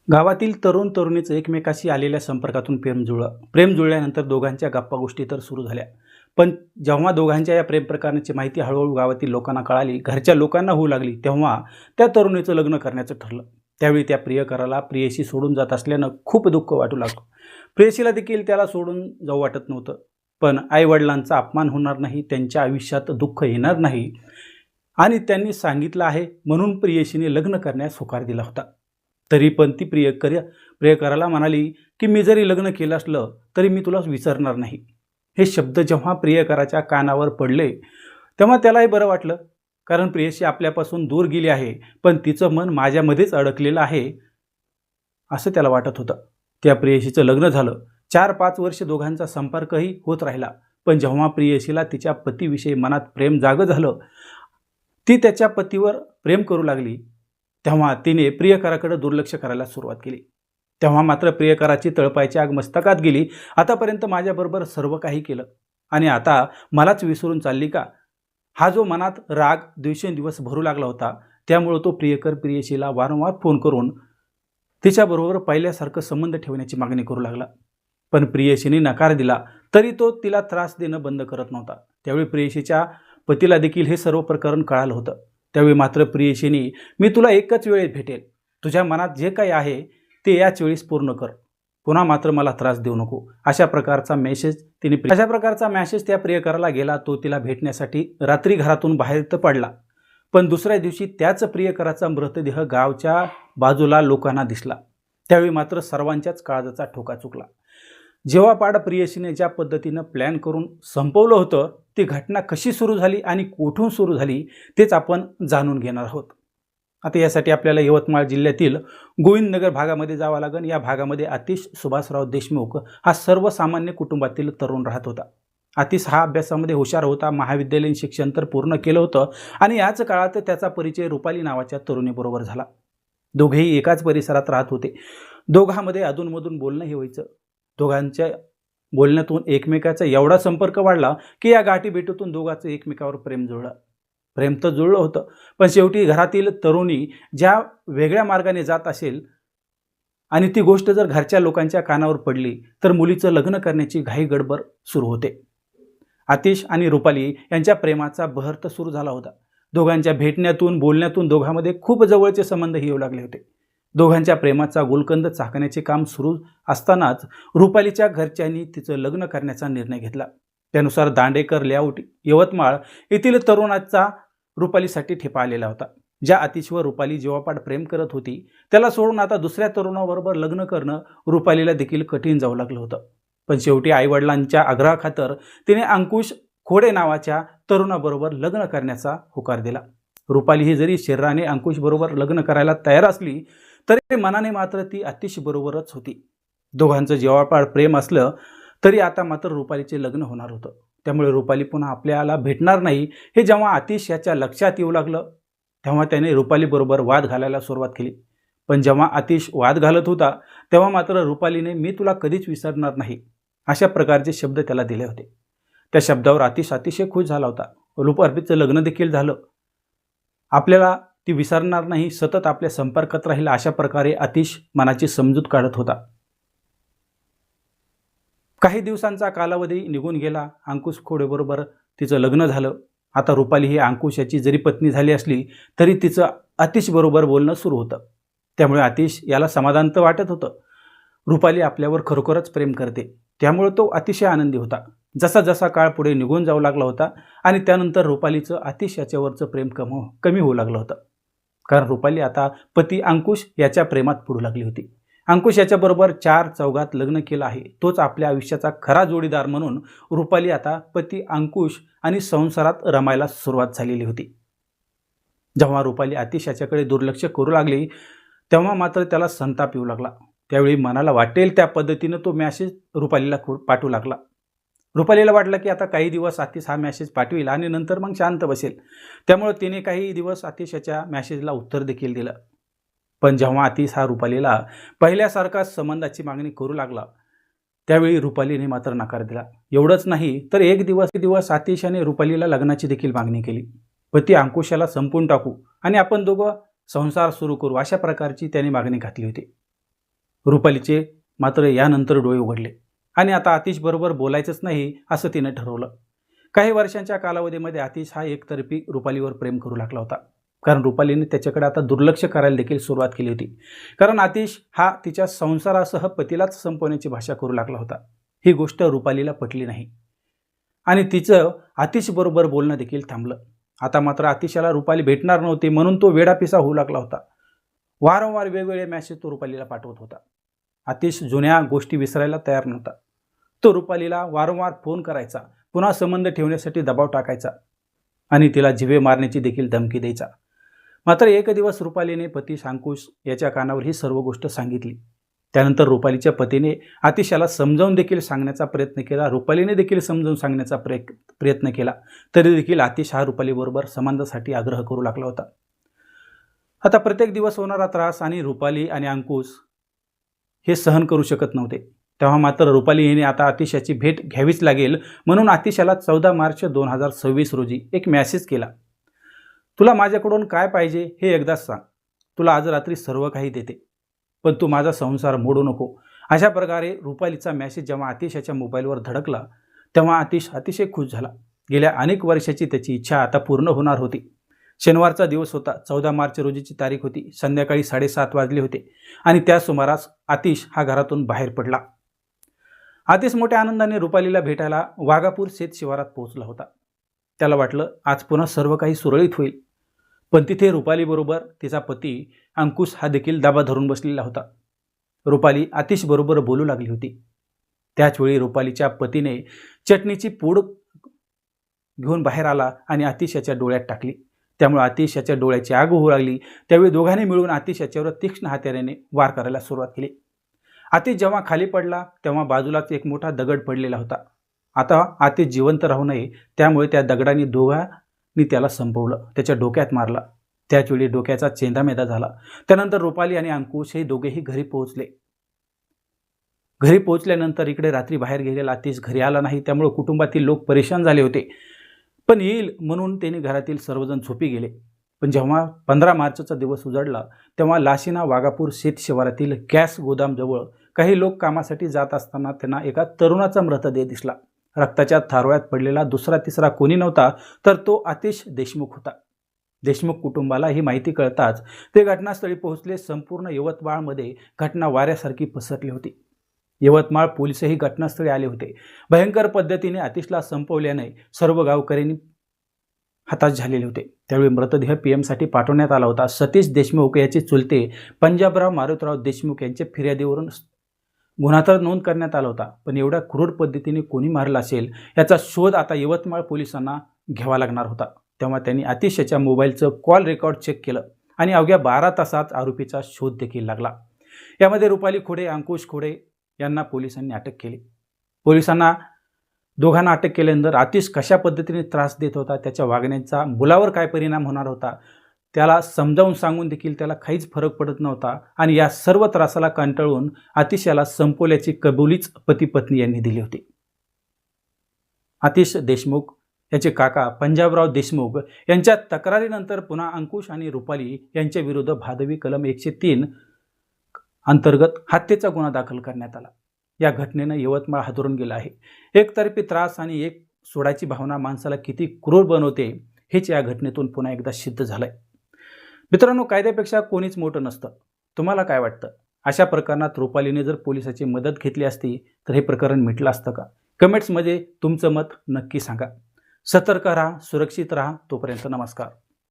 गावातील तरुण तरुणीचं एकमेकाशी आलेल्या संपर्कातून प्रेम जुळलं. प्रेम जुळल्यानंतर दोघांच्या गप्पा गोष्टी तर सुरू झाल्या. पण जेव्हा दोघांच्या या प्रेम प्रकरणाची माहिती हळूहळू गावातील लोकांना कळाली, घरच्या लोकांना होऊ लागली, तेव्हा त्या तरुणीचं लग्न करण्याचं ठरलं. त्यावेळी त्या प्रियकराला प्रेयसी सोडून जात असल्यानं खूप दुःख वाटू लागलं. प्रेयसीला देखील त्याला सोडून जाऊ वाटत नव्हतं. पण आईवडिलांचा अपमान होणार नाही, त्यांच्या आयुष्यात दुःख येणार नाही आणि त्यांनी सांगितलं आहे म्हणून प्रेयसीने लग्न करण्यास होकार दिला होता. तरी पण ती प्रियकराला म्हणाली की मी जरी लग्न केलं असलं तरी मी तुला विसरणार नाही. हे शब्द जेव्हा प्रियकराच्या कानावर पडले तेव्हा त्यालाही बरं वाटलं, कारण प्रेयसी आपल्यापासून दूर गेली आहे पण तिचं मन माझ्यामध्येच अडकलेलं आहे असं त्याला वाटत होतं. त्या प्रेयसीचं लग्न झालं. 4-5 वर्ष दोघांचा संपर्कही होत राहिला. पण जेव्हा प्रेयसीला तिच्या पतीविषयी मनात प्रेम जागं झालं, ती त्याच्या पतीवर प्रेम करू लागली, तेव्हा तिने प्रियकराकडे दुर्लक्ष करायला सुरुवात केली. तेव्हा मात्र प्रियकराची तळपायची आग मस्तकात गेली. आतापर्यंत माझ्याबरोबर सर्व काही केलं आणि आता मलाच विसरून चालली का? हा जो मनात राग दिवसेंदिवस भरू लागला होता, त्यामुळे तो प्रियकर प्रेयसीला वारंवार फोन करून तिच्याबरोबर पहिल्यासारखं संबंध ठेवण्याची मागणी करू लागला. पण प्रेयसीने नकार दिला तरी तो तिला त्रास देणं बंद करत नव्हता. त्यावेळी प्रेयसीच्या पतीला देखील हे सर्व प्रकरण कळालं होतं. त्यावेळी मात्र प्रेयसीने मी तुला एकच वेळेस भेटेल, तुझ्या मनात जे काही आहे ते याच वेळेस पूर्ण कर, पुन्हा मात्र मला त्रास देऊ नको, अशा प्रकारचा मेसेज त्या प्रियकराला गेला. तो तिला भेटण्यासाठी रात्री घरातून बाहेर तर पडला, पण दुसऱ्या दिवशी त्याच प्रियकराचा मृतदेह गावच्या बाजूला लोकांना दिसला. त्यावेळी मात्र सर्वांच्याच काळजाचा ठोका चुकला. जेव्हा पाड प्रेयसीने ज्या पद्धतीनं प्लॅन करून संपवलं होतं, ती घटना कशी सुरू झाली आणि कुठून सुरू झाली तेच आपण जाणून घेणार आहोत. आता यासाठी आपल्याला यवतमाळ जिल्ह्यातील गोविंदनगर भागामध्ये जावं लागेल. या भागामध्ये आतिश सुभाषराव देशमुख हा सर्वसामान्य कुटुंबातील तरुण राहत होता. आतिश हा अभ्यासामध्ये हुशार होता. महाविद्यालयीन शिक्षण तर पूर्ण केलं होतं आणि याच काळात त्याचा परिचय रुपाली नावाच्या तरुणीबरोबर झाला. दोघेही एकाच परिसरात राहत होते. दोघांमध्ये अधूनमधून बोलणंही व्हायचं. दोघांच्या बोलण्यातून एकमेकाचा एवढा संपर्क वाढला की या गाठीभेटीतून दोघांचं एकमेकावर प्रेम जुळलं. प्रेम तर जुळलं होतं, पण शेवटी घरातील तरुणी ज्या वेगळ्या मार्गाने जात असेल आणि ती गोष्ट जर घरच्या लोकांच्या कानावर पडली तर मुलीचं लग्न करण्याची घाई गडबड सुरू होते. आतिश आणि रुपाली यांच्या प्रेमाचा बहर तर सुरू झाला होता. दोघांच्या भेटण्यातून बोलण्यातून दोघांमध्ये खूप जवळचे संबंध येऊ लागले होते. दोघांच्या प्रेमाचा गुलकंद चाकण्याचे काम सुरू असतानाच रुपालीच्या घरच्यांनी तिचं लग्न करण्याचा निर्णय घेतला. त्यानुसार दांडेकर लेआउट यवतमाळ येथील तरुणाचा रुपालीसाठी ठेपा आलेला होता. ज्या आतिशवर रुपाली जेव्हापाड प्रेम करत होती त्याला सोडून आता दुसऱ्या तरुणाबरोबर लग्न करणं रुपालीला देखील कठीण जाऊ लागलं होतं. पण शेवटी आईवडिलांच्या आग्रहाखातर तिने अंकुश खोडे नावाच्या तरुणाबरोबर लग्न करण्याचा होकार दिला. रुपाली ही जरी शरीराने अंकुशबरोबर लग्न करायला तयार असली तरी मनाने मात्र ती आतिशबरोबरच होती. दोघांचं जेव्हापाड प्रेम असलं तरी आता मात्र रुपालीचे लग्न होणार होतं. त्यामुळे रुपाली पुन्हा आपल्याला भेटणार नाही हे जेव्हा आतिश याच्या लक्षात येऊ लागलं तेव्हा त्याने रुपालीबरोबर वाद घालायला सुरुवात केली. पण जेव्हा आतिश वाद घालत होता तेव्हा मात्र रुपालीने मी तुला कधीच विसरणार नाही अशा प्रकारचे शब्द त्याला दिले होते. त्या शब्दावर आतिश अतिशय खुश झाला होता. रुपालीचं लग्न देखील झालं. आपल्याला ती विसरणार नाही, सतत आपल्या संपर्कात राहील अशा प्रकारे आतिश मनाची समजूत काढत होता. काही दिवसांचा कालावधी निघून गेला. अंकुश खोडेबरोबर तिचं लग्न झालं. आता रुपाली ही अंकुश याची जरी पत्नी झाली असली तरी तिचं आतिशबरोबर बोलणं सुरू होतं. त्यामुळे आतिश याला समाधान तर वाटत होतं. रुपाली आपल्यावर खरोखरच प्रेम करते, त्यामुळे तो अतिशय आनंदी होता. जसा जसा काळ पुढे निघून जाऊ लागला होता आणि त्यानंतर रुपालीचं आतिश याच्यावरचं प्रेम कमी होऊ लागलं होतं, कारण रुपाली आता पती अंकुश याच्या प्रेमात पडू लागली होती. अंकुश याच्याबरोबर 4 चौघात लग्न केलं आहे. तोच आपल्या आयुष्याचा खरा जोडीदार म्हणून रुपाली आता पती अंकुश आणि संसारात रमायला सुरुवात झालेली होती. जेव्हा रुपाली आतिश याच्याकडे दुर्लक्ष करू लागली तेव्हा मात्र त्याला संताप येऊ लागला. त्यावेळी मनाला वाटेल त्या पद्धतीनं तो मॅसेज रुपालीला पाठवू लागला. रुपालीला वाटलं की आता काही दिवस आतिश हा मॅसेज पाठवेल आणि नंतर मग शांत बसेल. त्यामुळे तिने काही दिवस आतिश याच्या मॅसेजला उत्तर देखील दिलं. पण जेव्हा आतिश हा रुपालीला पहिल्यासारखा संबंधाची मागणी करू लागला त्यावेळी रुपालीने मात्र नकार दिला. एवढंच नाही तर एक दिवस आतिश याने रुपालीला लग्नाची देखील मागणी केली. पती अंकुशाला संपून टाकू आणि आपण दोघं संसार सुरू करू अशा प्रकारची त्याने मागणी घातली होती. रुपालीचे मात्र यानंतर डोळे उघडले आणि आता आतिशबरोबर बोलायचंच नाही असं तिनं ठरवलं. काही वर्षांच्या कालावधीमध्ये आतिश हा एकतर्फी रुपालीवर प्रेम करू लागला होता, कारण रुपालीने त्याच्याकडे आता दुर्लक्ष करायला देखील सुरुवात केली होती. कारण आतिश हा तिच्या संसारासह पतीलाच संपवण्याची भाषा करू लागला होता. ही गोष्ट रुपालीला पटली नाही आणि तिचं आतिशबरोबर बोलणं देखील थांबलं. आता मात्र आतिशाला रुपाली भेटणार नव्हती म्हणून तो वेडापिसा होऊ लागला होता. वारंवार वेगवेगळे मॅसेज तो रुपालीला पाठवत होता. आतिश जुन्या गोष्टी विसरायला तयार नव्हता. तो रुपालीला वारंवार फोन करायचा, पुन्हा संबंध ठेवण्यासाठी दबाव टाकायचा आणि तिला जिवे मारण्याची देखील धमकी द्यायचा. मात्र एक दिवस रुपालीने पती अंकुश याच्या कानावर ही सर्व गोष्ट सांगितली. त्यानंतर रुपालीच्या पतीने आतिशाला समजावून देखील सांगण्याचा प्रयत्न केला, रुपालीने देखील समजावून सांगण्याचा प्रयत्न केला, तरी देखील आतिश हा रुपालीबरोबर संबंधासाठी आग्रह करू लागला होता. आता प्रत्येक दिवस होणारा त्रास आणि रुपाली आणि अंकुश हे सहन करू शकत नव्हते. तेव्हा मात्र रुपाली हिने आता आतिशाची भेट घ्यावीच लागेल म्हणून आतिशाला 14 मार्च 2026 रोजी एक मेसेज केला. तुला माझ्याकडून काय पाहिजे हे एकदाच सांग. तुला आज रात्री सर्व काही देते, पण तू माझा संसार मोडू नको. अशा प्रकारे रुपालीचा मेसेज जेव्हा आतिशाच्या मोबाईलवर धडकला तेव्हा आतिश अतिशय खुश झाला. गेल्या अनेक वर्षाची त्याची इच्छा आता पूर्ण होणार होती. शनिवारचा दिवस होता. 14 मार्च रोजीची तारीख होती. संध्याकाळी 7:30 वाजले होते आणि त्या सुमारास आतिश हा घरातून बाहेर पडला. आतिश मोठ्या आनंदाने रुपालीला भेटायला वाघापूर शेत शिवारात पोहोचला होता. त्याला वाटलं आज पुन्हा सर्व काही सुरळीत होईल, पण तिथे रुपालीबरोबर तिचा पती अंकुश हा देखील दाबा धरून बसलेला होता. रुपाली आतिशबरोबर बोलू लागली होती. त्याचवेळी रुपालीच्या पतीने चटणीची पूड घेऊन बाहेर आला आणि आतिश याच्या डोळ्यात टाकली. त्यामुळे आतिश याच्या डोळ्याची आग होऊ लागली. त्यावेळी दोघांनी मिळून आतिश याच्यावर तीक्ष्ण हत्याराने वार करायला सुरुवात केली. आतिश जेव्हा खाली पडला तेव्हा बाजूलाच एक मोठा दगड पडलेला होता. आता आतिश जिवंत राहू नये त्यामुळे त्या दगडाने दोघांनी त्याला संपवलं, त्याच्या डोक्यात मारला. त्याचवेळी डोक्याचा चेंदामेदा झाला. त्यानंतर रुपाली आणि अंकुश हे दोघेही घरी पोहोचले. घरी पोहोचल्यानंतर इकडे रात्री बाहेर गेलेला आतिश घरी आला नाही, त्यामुळे कुटुंबातील लोक परेशान झाले होते. पण येईल म्हणून त्यांनी घरातील सर्वजण झोपी गेले. पण जेव्हा 15 मार्चचा दिवस उजाडला तेव्हा लाशिना वाघापूर शेत शिवारातील गॅस गोदामजवळ काही लोक कामासाठी जात असताना त्यांना एका तरुणाचा मृतदेह दिसला. रक्ताच्या थारोळ्यात पडलेला दुसरा तिसरा कोणी नव्हता तर तो आतिश देशमुख होता. देशमुख कुटुंबाला ही माहिती कळताच ते घटनास्थळी पोहोचले. संपूर्ण यवतमाळमध्ये घटना वाऱ्यासारखी पसरली होती. यवतमाळ पोलीसही घटनास्थळी आले होते. भयंकर पद्धतीने आतिशला संपवल्याने सर्व गावकऱ्यांनी हताश झालेले होते. त्यावेळी मृतदेह पीएमसाठी पाठवण्यात आला होता. सतीश देशमुख याचे चुलते पंजाबराव मारुतराव देशमुख यांच्या फिर्यादीवरून गुन्हा तर नोंद करण्यात आला होता, पण एवढ्या क्रूर पद्धतीने कोणी मारला असेल याचा शोध आता यवतमाळ पोलिसांना घ्यावा लागणार होता. तेव्हा त्यांनी आतिश याच्या मोबाईलचं कॉल रेकॉर्ड चेक केलं आणि अवघ्या 12 तासात आरोपीचा शोध देखील लागला. यामध्ये रुपाली खोडे, अंकुश खोडे यांना पोलिसांनी अटक केली. पोलिसांना दोघांना अटक केल्यानंतर आतिश कशा पद्धतीने त्रास देत होता, त्याच्या वागण्याचा मुलावर काय परिणाम होणार होता, त्याला समजावून सांगून देखील त्याला काहीच फरक पडत नव्हता आणि या सर्व त्रासाला कंटाळून आतिश याला संपवल्याची कबुलीच पती पत्नी यांनी दिली होती. आतिश देशमुख याचे काका पंजाबराव देशमुख यांच्या तक्रारीनंतर पुन्हा अंकुश आणि रुपाली यांच्या विरुद्ध भादवी कलम 103 अंतर्गत हत्येचा गुन्हा दाखल करण्यात आला. या घटनेनं यवतमाळ हादरून गेलं आहे. एकतर्फी त्रास आणि एक सोडायची भावना माणसाला किती क्रूर बनवते हेच या घटनेतून पुन्हा एकदा सिद्ध झालंय. मित्रांनो, कायद्यापेक्षा कोणीच मोठं नसतं. तुम्हाला काय वाटतं? अशा प्रकरणात रुपालीने जर पोलिसाची मदत घेतली असती तर हे प्रकरण मिटलं असतं का? कमेंट्समध्ये तुमचं मत नक्की सांगा. सतर्क राहा, सुरक्षित राहा. तोपर्यंत नमस्कार.